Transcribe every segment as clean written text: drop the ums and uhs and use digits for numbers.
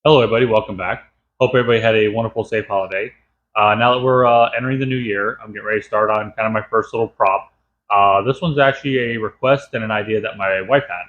Hello, everybody. Welcome back. Hope everybody had a wonderful, safe holiday. Now that we're entering the new year, I'm getting ready to start on kind of my first little prop. This one's actually a request and an idea that my wife had.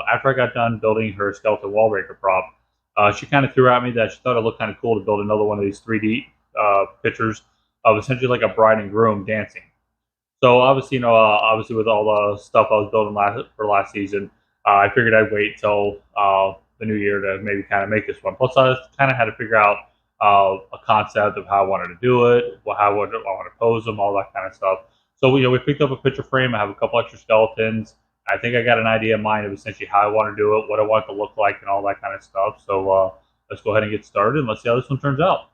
After I got done building her skeleton wall breaker prop, she kind of threw at me that she thought it looked kind of cool to build another one of these 3D pictures of essentially like a bride and groom dancing. So obviously, obviously with all the stuff I was building for last season, I figured I'd wait till the new year to maybe kind of make this one. Plus, I kind of had to figure out a concept of how I wanted to do it, how would I want to pose them, all that kind of stuff. So we picked up a picture frame. I have a couple extra skeletons. I think I got an idea in mind of essentially how I want to do it, what I want it to look like, and all that kind of stuff. So let's go ahead and get started and let's see how this one turns out.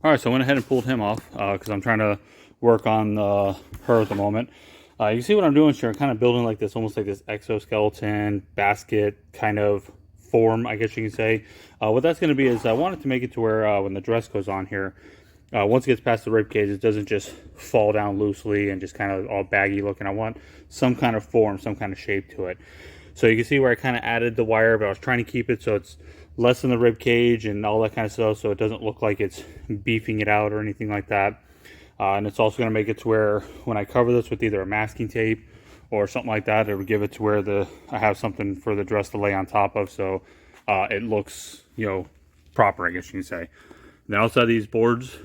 All right, so I went ahead and pulled him off because I'm trying to work on her at the moment. You can see what I'm doing here. I'm kind of building like this, almost like this exoskeleton basket kind of form, I guess you can say. What that's going to be is I want it to make it to where when the dress goes on here, once it gets past the rib cage, it doesn't just fall down loosely and just kind of all baggy looking. I want some kind of form, some kind of shape to it. So you can see where I kind of added the wire, but I was trying to keep it so it's less than the rib cage and all that kind of stuff, so it doesn't look like it's beefing it out or anything like that. And it's also going to make it to where when I cover this with either a masking tape or something like that, it would give it to where I have something for the dress to lay on top of, so it looks proper, I guess you can say. Then I also have these boards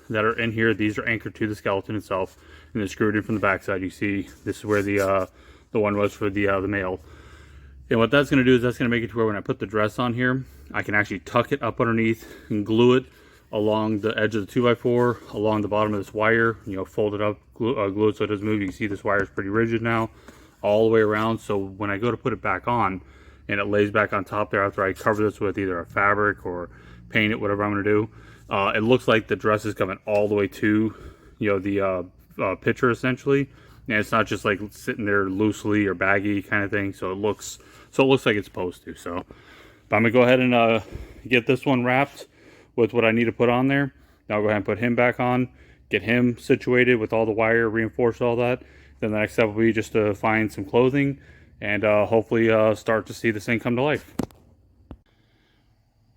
that are in here. These are anchored to the skeleton itself, and they're screwed in from the backside. You see, this is where the one was for the male. And what that's going to do is that's going to make it to where when I put the dress on here, I can actually tuck it up underneath and glue it along the edge of the 2x4, along the bottom of this wire, fold it up, glue it so it doesn't move. You can see this wire is pretty rigid now, all the way around. So when I go to put it back on, and it lays back on top there after I cover this with either a fabric or paint it, whatever I'm going to do, it looks like the dress is coming all the way to, the picture essentially. And it's not just like sitting there loosely or baggy kind of thing. So it looks like it's supposed to. So but I'm gonna go ahead and get this one wrapped with what I need to put on there. Now I'll go ahead and put him back on, get him situated with all the wire, reinforce all that. Then the next step will be just to find some clothing and hopefully start to see this thing come to life.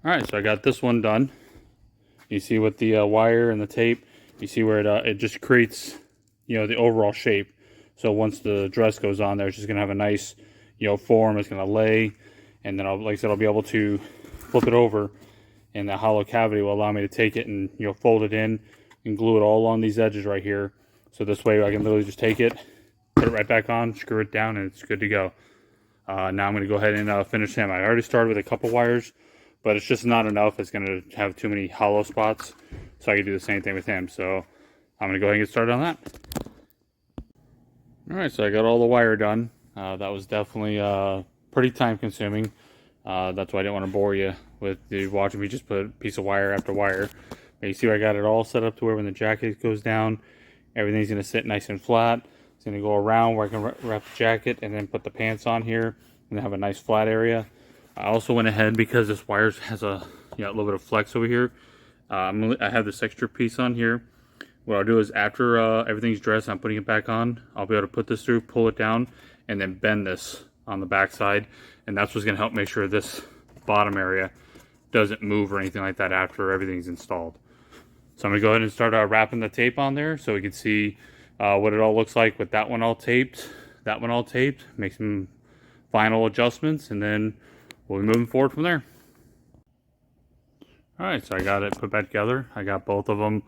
All right, so I got this one done. You see with the wire and the tape, you see where it just creates, the overall shape. So once the dress goes on there, it's just gonna have a nice, form. It's gonna lay, and then like I said, I'll be able to flip it over, and the hollow cavity will allow me to take it and fold it in and glue it all along these edges right here. So this way I can literally just take it, put it right back on, screw it down, and it's good to go. Now I'm going to go ahead and finish him. I already started with a couple wires, but it's just not enough. It's going to have too many hollow spots, so I can do the same thing with him. So I'm going to go ahead and get started on that. All right, so I got all the wire done. That was definitely pretty time consuming. That's why I didn't want to bore you with watching me just put piece of wire after wire. But you see I got it all set up to where when the jacket goes down, everything's going to sit nice and flat. It's going to go around where I can wrap the jacket and then put the pants on here and have a nice flat area. I also went ahead because this wire has a little bit of flex over here. I have this extra piece on here. What I'll do is after everything's dressed and I'm putting it back on, I'll be able to put this through, pull it down, and then bend this on the back side. And that's what's going to help make sure this bottom area doesn't move or anything like that after everything's installed. So I'm going to go ahead and start wrapping the tape on there so we can see what it all looks like with that one all taped, make some final adjustments, and then we'll be moving forward from there. All right, so I got it put back together. I got both of them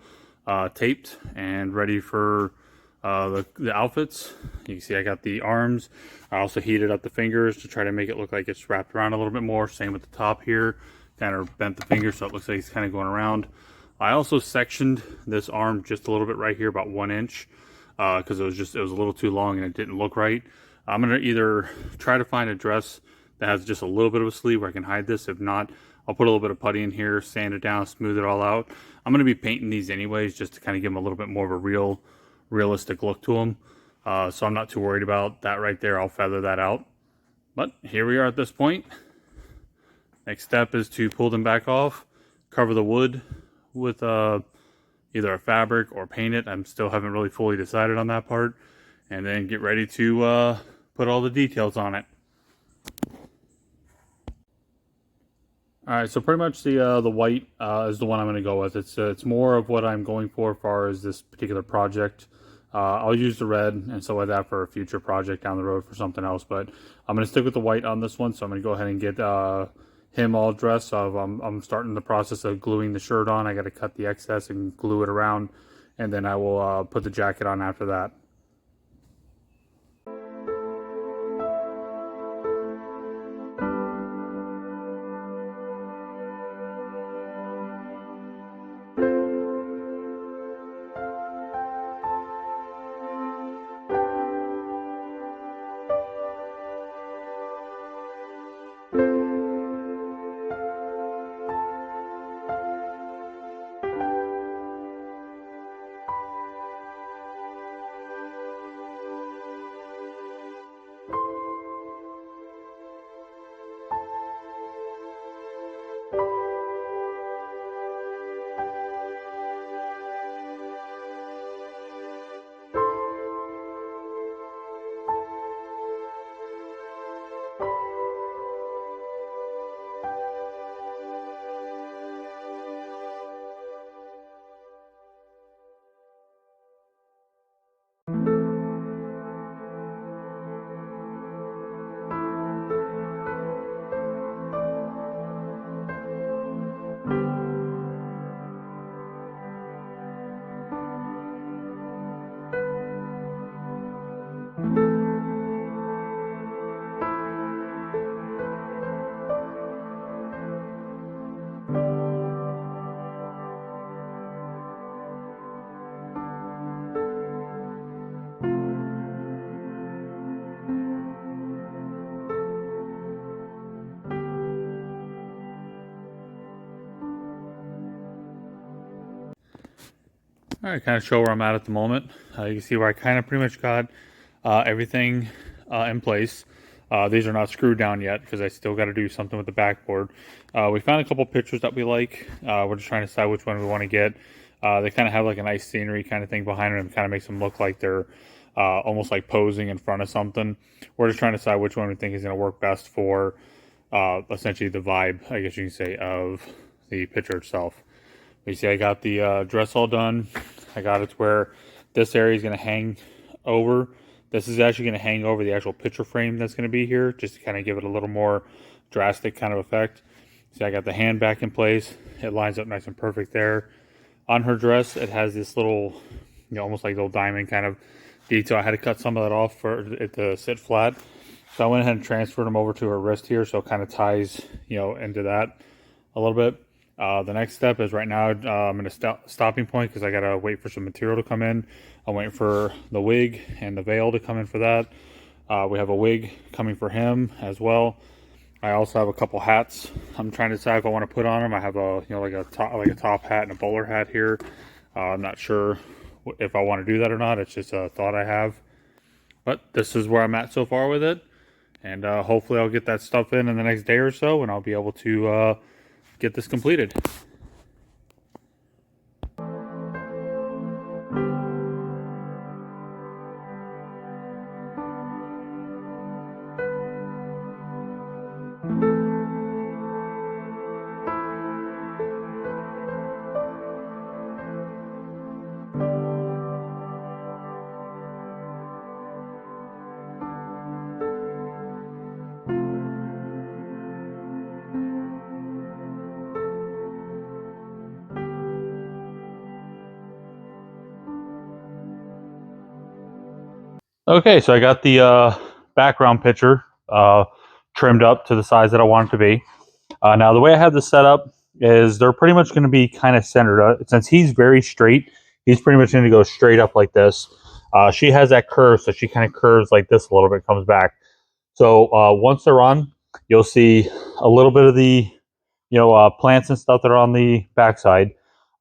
taped and ready for the outfits. You can see I got the arms. I also heated up the fingers to try to make it look like it's wrapped around a little bit more. Same with the top here. Kind of bent the finger so it looks like it's kind of going around. I also sectioned this arm just a little bit right here, about 1 inch, because it was a little too long and it didn't look right. I'm gonna either try to find a dress that has just a little bit of a sleeve where I can hide this. If not, I'll put a little bit of putty in here, sand it down, smooth it all out. I'm going to be painting these anyways just to kind of give them a little bit more of a realistic look to them. So I'm not too worried about that right there. I'll feather that out. But here we are at this point. Next step is to pull them back off, cover the wood with either a fabric or paint it. I still haven't really fully decided on that part. And then get ready to put all the details on it. All right, so pretty much the white is the one I'm going to go with. It's more of what I'm going for as far as this particular project. I'll use the red and stuff like that for a future project down the road for something else, but I'm going to stick with the white on this one. So I'm going to go ahead and get him all dressed. So I'm starting the process of gluing the shirt on. I got to cut the excess and glue it around, and then I will put the jacket on after that. All right, kind of show where I'm at the moment. You can see where I kind of pretty much got everything in place. These are not screwed down yet because I still got to do something with the backboard. We found a couple pictures that we like. We're just trying to decide which one we want to get. They kind of have like a nice scenery kind of thing behind them. It kind of makes them look like they're almost like posing in front of something. We're just trying to decide which one we think is going to work best for essentially the vibe, I guess you can say, of the picture itself. You see I got the dress all done. I got it to where this area is going to hang over. This is actually going to hang over the actual picture frame that's going to be here, just to kind of give it a little more drastic kind of effect. See, I got the hand back in place. It lines up nice and perfect there. On her dress, it has this little, almost like little diamond kind of detail. I had to cut some of that off for it to sit flat. So I went ahead and transferred them over to her wrist here, so it kind of ties, into that a little bit. The next step is right now I'm in a stopping point because I gotta wait for some material to come in. I'm waiting for the wig and the veil to come in for that. We have a wig coming for him as well. I also have a couple hats. I'm trying to decide if I want to put on him. I have a like a top hat and a bowler hat here. I'm not sure if I want to do that or not. It's just a thought I have. But this is where I'm at so far with it, and hopefully I'll get that stuff in the next day or so, and I'll be able to get this completed. Okay, so I got the background picture trimmed up to the size that I want it to be. Now, the way I have this set up is they're pretty much going to be kind of centered. Since he's very straight, he's pretty much going to go straight up like this. She has that curve, so she kind of curves like this a little bit, comes back. So once they're on, you'll see a little bit of the plants and stuff that are on the backside.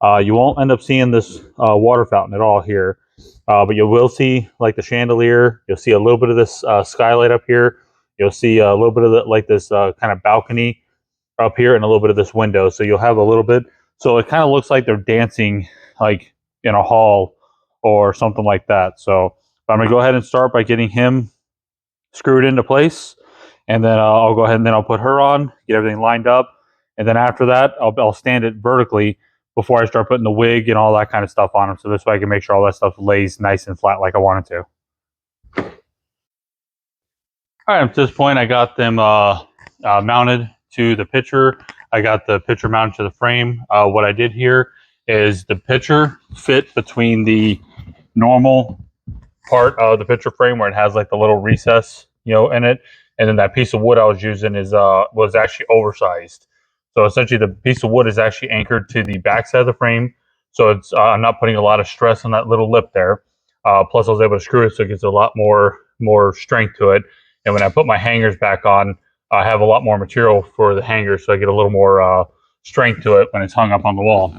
You won't end up seeing this water fountain at all here, but you will see like the chandelier. You'll see a little bit of this skylight up here. You'll see a little bit of like this kind of balcony up here and a little bit of this window. So you'll have a little bit. So it kind of looks like they're dancing like in a hall or something like that. So I'm going to go ahead and start by getting him screwed into place. And then I'll go ahead and then I'll put her on, get everything lined up. And then after that, I'll stand it vertically before I start putting the wig and all that kind of stuff on him. So this way I can make sure all that stuff lays nice and flat like I want it to. All right, at this point, I got them mounted to the picture. I got the picture mounted to the frame. What I did here is the picture fit between the normal part of the picture frame where it has like the little recess, in it, and then that piece of wood I was using was actually oversized. So essentially, the piece of wood is actually anchored to the back side of the frame, so it's I'm not putting a lot of stress on that little lip there. Plus, I was able to screw it so it gets a lot more strength to it. And when I put my hangers back on, I have a lot more material for the hangers, so I get a little more strength to it when it's hung up on the wall.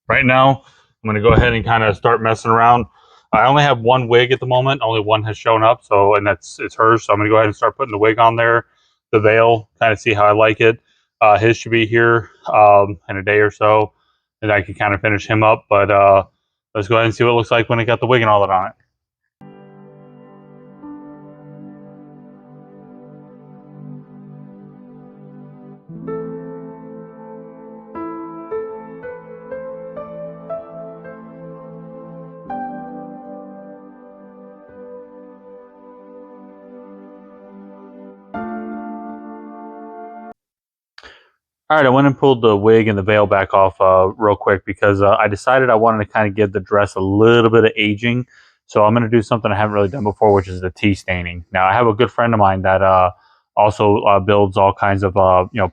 Right now, I'm going to go ahead and kind of start messing around. I only have one wig at the moment. Only one has shown up, so and it's hers. So I'm going to go ahead and start putting the wig on there, the veil, kind of see how I like it. His should be here in a day or so, and I can kind of finish him up. But let's go ahead and see what it looks like when I got the wig and all that on it. All right, I went and pulled the wig and the veil back off real quick because I decided I wanted to kind of give the dress a little bit of aging. So I'm going to do something I haven't really done before, which is the tea staining. Now, I have a good friend of mine that also builds all kinds of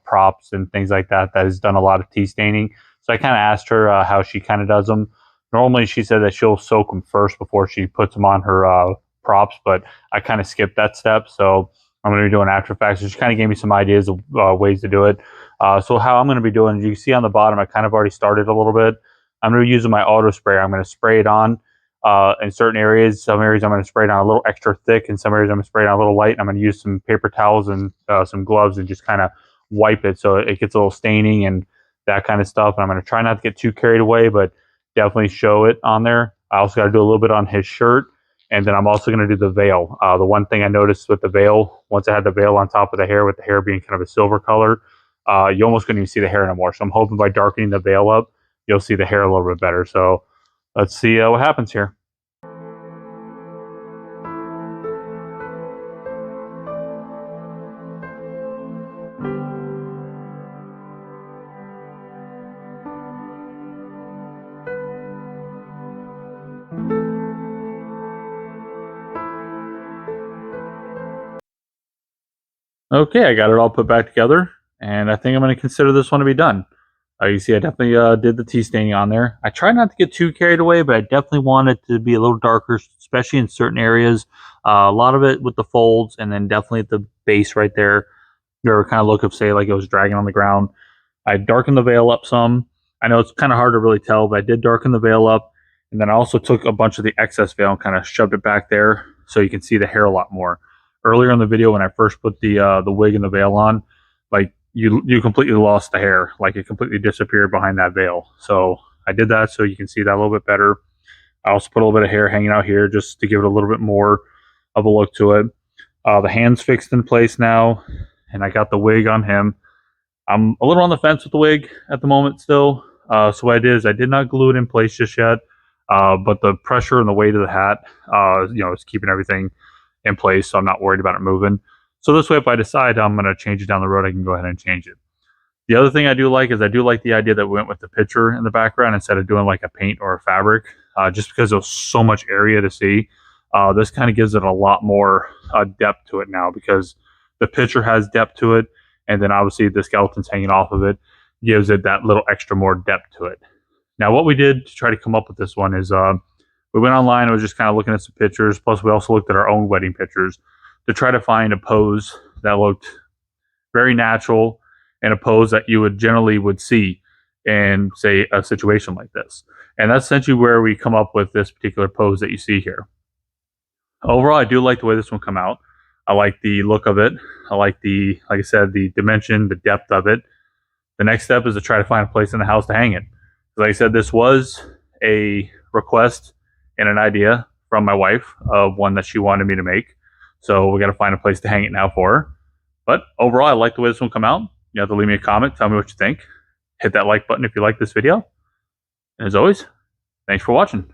props and things like that. That has done a lot of tea staining. So I kind of asked her how she kind of does them. Normally, she said that she'll soak them first before she puts them on her props, but I kind of skipped that step. So I'm going to be doing after effects. So she kind of gave me some ideas of ways to do it. So how I'm going to be doing, you can see on the bottom, I kind of already started a little bit. I'm going to be using my auto sprayer. I'm going to spray it on in certain areas. Some areas I'm going to spray it on a little extra thick, and some areas I'm going to spray it on a little light. And I'm going to use some paper towels and some gloves and just kind of wipe it so it gets a little staining and that kind of stuff. And I'm going to try not to get too carried away, but definitely show it on there. I also got to do a little bit on his shirt. And then I'm also going to do the veil. The one thing I noticed with the veil, once I had the veil on top of the hair, with the hair being kind of a silver color, you almost couldn't even see the hair anymore. So I'm hoping by darkening the veil up, you'll see the hair a little bit better. So let's see what happens here. Okay, I got it all put back together, and I think I'm going to consider this one to be done. You see I definitely did the tea staining on there. I try not to get too carried away, but I definitely want it to be a little darker, especially in certain areas. A lot of it with the folds, and then definitely at the base right there, where kind of look of, say, like it was dragging on the ground. I darkened the veil up some. I know it's kind of hard to really tell, but I did darken the veil up. And then I also took a bunch of the excess veil and kind of shoved it back there so you can see the hair a lot more. Earlier in the video, when I first put the wig and the veil on, like you completely lost the hair, like it completely disappeared behind that veil. So I did that so you can see that a little bit better. I also put a little bit of hair hanging out here just to give it a little bit more of a look to it. The hands fixed in place now, and I got the wig on him. I'm a little on the fence with the wig at the moment still. So what I did is I did not glue it in place just yet, but the pressure and the weight of the hat, is keeping everything in place, so I'm not worried about it moving. So this way, if I decide I'm going to change it down the road, I can go ahead and change it. The other thing I do like is I do like the idea that we went with the picture in the background instead of doing like a paint or a fabric, just because there's so much area to see. This kind of gives it a lot more depth to it now because the picture has depth to it, and then obviously the skeleton's hanging off of it gives it that little extra more depth to it. Now, what we did to try to come up with this one is we went online and was just kind of looking at some pictures. Plus, we also looked at our own wedding pictures to try to find a pose that looked very natural and a pose that you would see in, say, a situation like this. And that's essentially where we come up with this particular pose that you see here. Overall, I do like the way this one come out. I like the look of it. I like like I said, the dimension, the depth of it. The next step is to try to find a place in the house to hang it. Like I said, this was a request and an idea from my wife of one that she wanted me to make. So we got to find a place to hang it now for her. But overall, I like the way this one come out. You have to leave me a comment. Tell me what you think. Hit that like button if you like this video. And as always, thanks for watching.